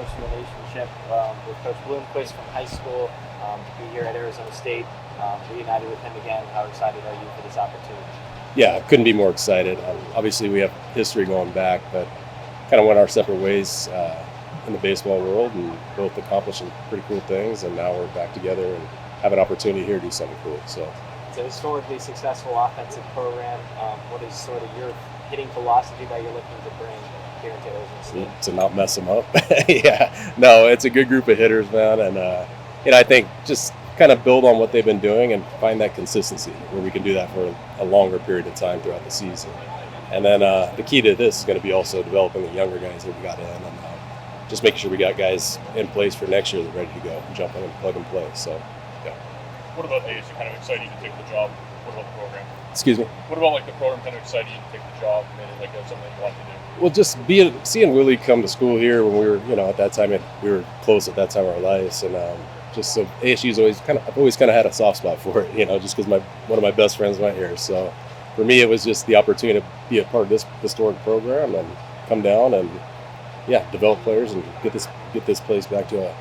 close relationship with Coach Bloomquist from high school. To be here at Arizona State, reunited with him again. How excited are you for this opportunity? Yeah, couldn't be more excited. Obviously, we have history going back, but kind of went our separate ways in the baseball world and both accomplishing pretty cool things. And now we're back together and have an opportunity here to do something cool. So it's a historically successful offensive program. What is sort of your hitting philosophy that you're looking to bring here into Arizona State? To not mess them up. Yeah, no, it's a good group of hitters, man. And, I think just kind of build on what they've been doing and find that consistency where we can do that for a longer period of time throughout the season. And then the key to this is going to be also developing the younger guys that we got in and just making sure we got guys in place for next year that are ready to go, jump in and plug and play. So, yeah. What about ASU kind of excited you to take the job? What about the program? Excuse me? What about the program kind of excited you to take the job and that's something you want to do? Well, just seeing Willie come to school here when we were, at that time, we were close at that time of our lives. And just so ASU's I've always kind of had a soft spot for it, just because one of my best friends went here. So for me, it was just the opportunity to be a part of this historic program and come down and, develop players and get this place back to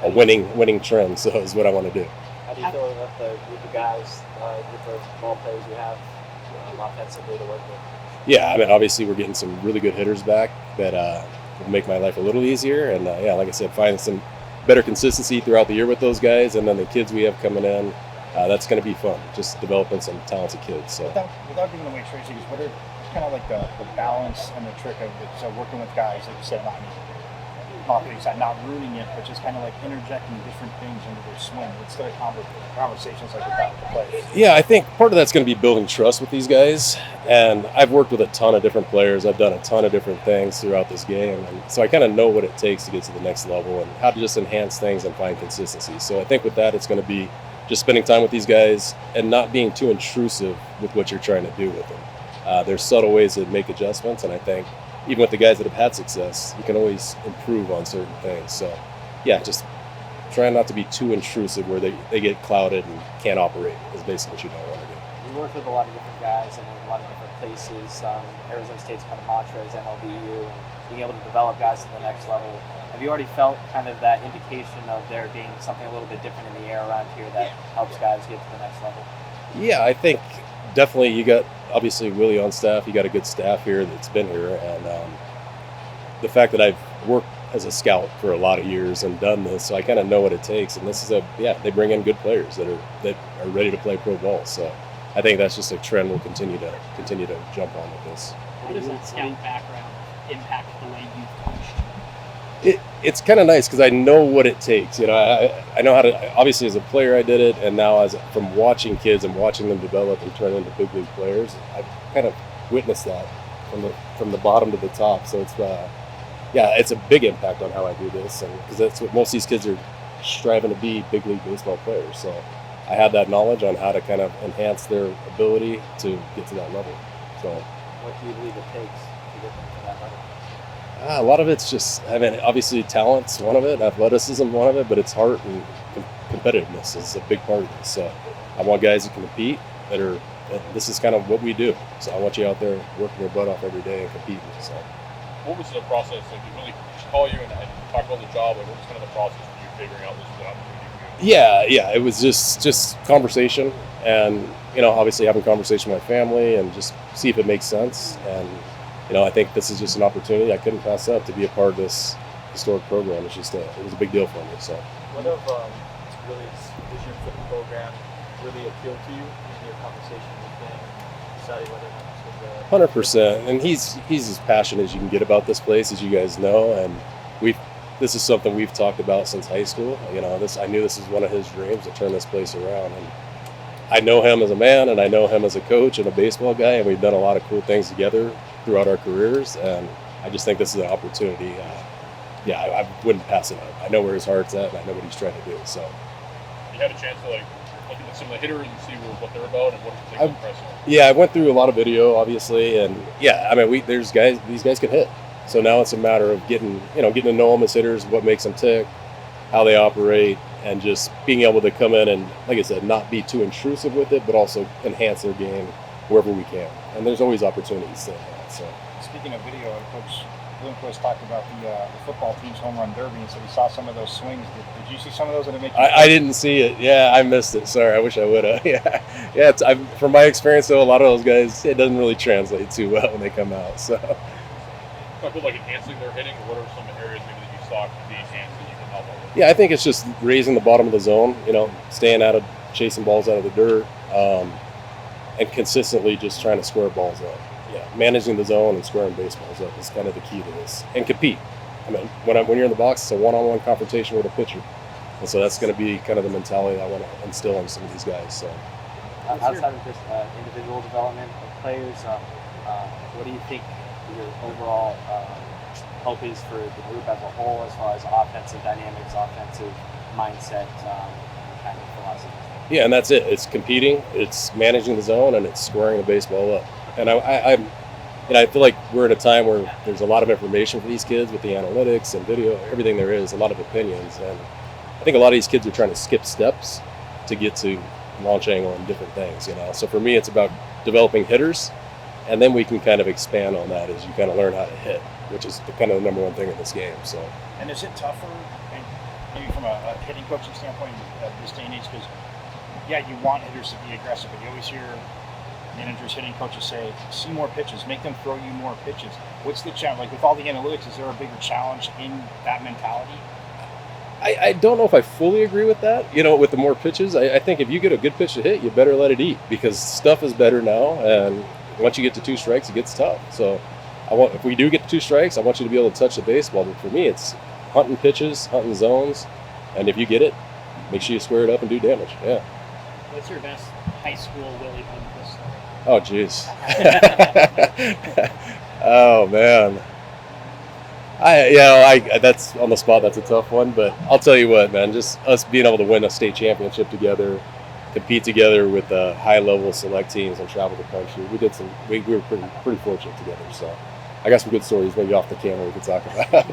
a winning trend. So is what I want to do. How do you feel about the group of guys, group of ball players you have offensively to work with? Yeah, obviously we're getting some really good hitters back that will make my life a little easier. And, like I said, finding some better consistency throughout the year with those guys. And then the kids we have coming in, that's going to be fun, just developing some talented kids. So without giving away trade secrets, what are kind of like the balance and the trick of it? So working with guys, like you said, not ruining it, but just kind of interjecting different things into their swing. What's the conversations like with that with the players? Yeah, I think part of that's going to be building trust with these guys. And I've worked with a ton of different players. I've done a ton of different things throughout this game. And so I kind of know what it takes to get to the next level and how to just enhance things and find consistency. So I think with that, it's going to be just spending time with these guys and not being too intrusive with what you're trying to do with them. There's subtle ways to make adjustments. And I think even with the guys that have had success, you can always improve on certain things. So, just trying not to be too intrusive where they get clouded and can't operate is basically what you don't want to do. You work with a lot of different guys and in a lot of different places. Arizona State's kind of mantra is MLBU and being able to develop guys to the next level. Have you already felt kind of that indication of there being something a little bit different in the air around here that helps guys get to the next level? Yeah, I think definitely you got obviously Willie on staff. You got a good staff here that's been here, and the fact that I've worked as a scout for a lot of years and done this, so I kind of know what it takes. And this is they bring in good players that are ready to play pro ball. So I think that's just a trend we'll continue to jump on with this. How does that scout background impact the way you've coached? It's kind of nice because I know what it takes. I know how to. Obviously, as a player, I did it, and now from watching kids and watching them develop and turn into big league players, I've kind of witnessed that from the bottom to the top. So it's a big impact on how I do this, and because that's what most of these kids are striving to be, big league baseball players. So I have that knowledge on how to kind of enhance their ability to get to that level. So what do you believe it takes to get them to that level? A lot of it's just, obviously talent's one of it, athleticism one of it, but it's heart and competitiveness is a big part of this. So I want guys who can compete this is kind of what we do. So I want you out there working your butt off every day and competing. So what was the process? Did Willie call you and talk about the job? What was kind of the process for you figuring out this was an opportunity for you? Yeah, it was just conversation and, obviously having conversation with my family and just see if it makes sense. And I think this is just an opportunity I couldn't pass up to be a part of this historic program. It was a big deal for me. So, what of Willie's vision for the program really appealed to you in your conversation with him, deciding whether or not this was 100%, and he's as passionate as you can get about this place, as you guys know, and this is something we've talked about since high school. I knew this was one of his dreams to turn this place around, and I know him as a man, and I know him as a coach and a baseball guy, and we've done a lot of cool things together throughout our careers, and I just think this is an opportunity. I wouldn't pass it up. I know where his heart's at, and I know what he's trying to do. So, you had a chance to look at some of the hitters and see what they're about and what you think is impressive. Yeah, I went through a lot of video, obviously, and these guys can hit. So now it's a matter of getting to know them as hitters, what makes them tick, how they operate, and just being able to come in and, like I said, not be too intrusive with it, but also enhance their game wherever we can. And there's always opportunities to enhance. So. Speaking of video, Coach Bloomquist talked about the football team's home run derby, and so he saw some of those swings. Did you see some of those that make you? I didn't see it. Yeah, I missed it. Sorry, I wish I would have. Yeah, yeah. From my experience, though, a lot of those guys, it doesn't really translate too well when they come out. So, Talk about like enhancing their hitting. What are some areas maybe that you saw could be enhanced that you can help out with? yeah, I think it's just raising the bottom of the zone. Staying out of chasing balls out of the dirt, and consistently just trying to square balls up. Yeah, managing the zone and squaring baseballs up is kind of the key to this. And compete. I mean, when you're in the box, it's a one-on-one confrontation with a pitcher. And so that's going to be kind of the mentality I want to instill in some of these guys. So, outside of just individual development of players, what do you think your overall hope is for the group as a whole, as far as offensive dynamics, offensive mindset, kind of philosophy? yeah, and that's it. It's competing, it's managing the zone, and it's squaring the baseball up. And I feel like we're at a time where there's a lot of information for these kids with the analytics and video, everything there is, a lot of opinions. And I think a lot of these kids are trying to skip steps to get to launch angle and different things, So for me, it's about developing hitters, and then we can kind of expand on that as you kind of learn how to hit, which is kind of the number one thing in this game. So. And is it tougher, and maybe from a hitting coaching standpoint, this day and age? Because you want hitters to be aggressive, but you always hear managers, hitting coaches say, see more pitches, make them throw you more pitches. What's the challenge? Like with all the analytics, is there a bigger challenge in that mentality? I don't know if I fully agree with that. With the more pitches, I think if you get a good pitch to hit, you better let it eat, because stuff is better now. And once you get to 2 strikes, it gets tough. So if we do get to 2 strikes, I want you to be able to touch the baseball. But for me, it's hunting pitches, hunting zones. And if you get it, make sure you square it up and do damage. Yeah. What's your best high school Willie Bloomquist story? Oh, jeez. Oh, man. That's on the spot. That's a tough one, but I'll tell you what, man. Just us being able to win a state championship together, compete together with high-level select teams, and travel the country. We were pretty fortunate together. So, I got some good stories maybe off the camera we could talk about.